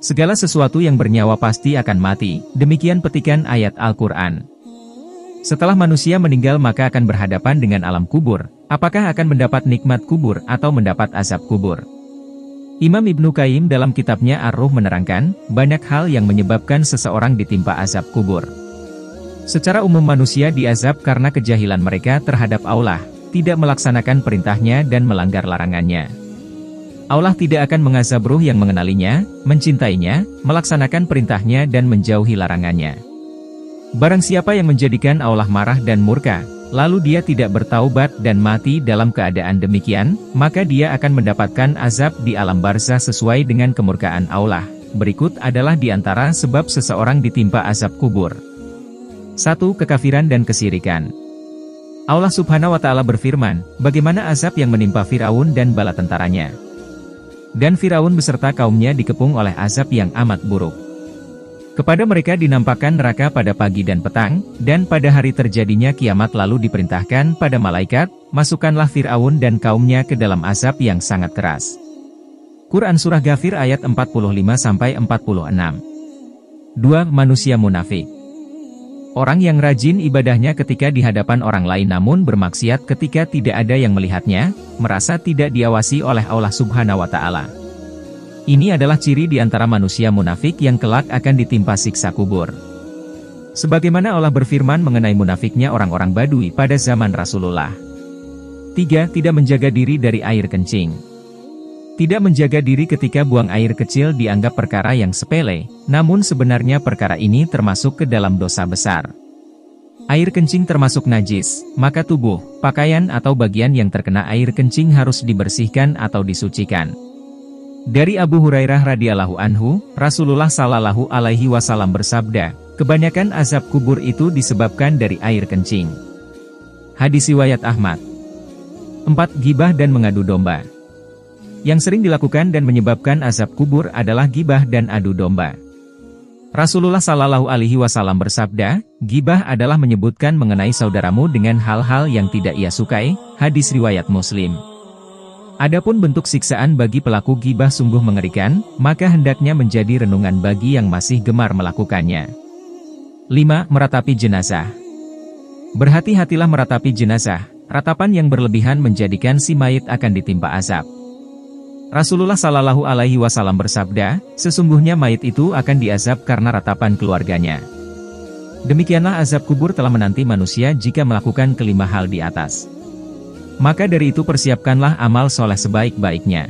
Segala sesuatu yang bernyawa pasti akan mati, demikian petikan ayat Al-Quran. Setelah manusia meninggal maka akan berhadapan dengan alam kubur, apakah akan mendapat nikmat kubur atau mendapat azab kubur. Imam Ibnu Qayyim dalam kitabnya Ar-Ruh menerangkan, banyak hal yang menyebabkan seseorang ditimpa azab kubur. Secara umum manusia diazab karena kejahilan mereka terhadap Allah, tidak melaksanakan perintahnya dan melanggar larangannya. Allah tidak akan mengazab ruh yang mengenalinya, mencintainya, melaksanakan perintahnya dan menjauhi larangannya. Barang siapa yang menjadikan Allah marah dan murka, lalu dia tidak bertaubat dan mati dalam keadaan demikian, maka dia akan mendapatkan azab di alam barzah sesuai dengan kemurkaan Allah. Berikut adalah di antara sebab seseorang ditimpa azab kubur. 1. Kekafiran dan kesyirikan. Allah Subhanahu wa Ta'ala berfirman, bagaimana azab yang menimpa Firaun dan bala tentaranya. Dan Firaun beserta kaumnya dikepung oleh azab yang amat buruk. Kepada mereka dinampakkan neraka pada pagi dan petang, dan pada hari terjadinya kiamat lalu diperintahkan pada malaikat, masukkanlah Fir'aun dan kaumnya ke dalam azab yang sangat keras. Quran Surah Ghafir ayat 45-46. 2. Manusia munafik. Orang yang rajin ibadahnya ketika di hadapan orang lain namun bermaksiat ketika tidak ada yang melihatnya, merasa tidak diawasi oleh Allah Subhanahu wa Ta'ala. Ini adalah ciri di antara manusia munafik yang kelak akan ditimpa siksa kubur. Sebagaimana Allah berfirman mengenai munafiknya orang-orang Badui pada zaman Rasulullah. 3. Tidak menjaga diri dari air kencing. Tidak menjaga diri ketika buang air kecil dianggap perkara yang sepele, namun sebenarnya perkara ini termasuk ke dalam dosa besar. Air kencing termasuk najis, maka tubuh, pakaian atau bagian yang terkena air kencing harus dibersihkan atau disucikan. Dari Abu Hurairah radhiyallahu anhu, Rasulullah sallallahu alaihi wasallam bersabda, kebanyakan azab kubur itu disebabkan dari air kencing. Hadis riwayat Ahmad. 4. Gibah dan mengadu domba. Yang sering dilakukan dan menyebabkan azab kubur adalah gibah dan adu domba. Rasulullah sallallahu alaihi wasallam bersabda, gibah adalah menyebutkan mengenai saudaramu dengan hal-hal yang tidak ia sukai, hadis riwayat Muslim. Adapun bentuk siksaan bagi pelaku gibah sungguh mengerikan, maka hendaknya menjadi renungan bagi yang masih gemar melakukannya. 5. Meratapi jenazah. Berhati-hatilah meratapi jenazah, ratapan yang berlebihan menjadikan si mayit akan ditimpa azab. Rasulullah sallallahu alaihi wasallam bersabda, sesungguhnya mayit itu akan diazab karena ratapan keluarganya. Demikianlah azab kubur telah menanti manusia jika melakukan kelima hal di atas. Maka dari itu persiapkanlah amal soleh sebaik-baiknya.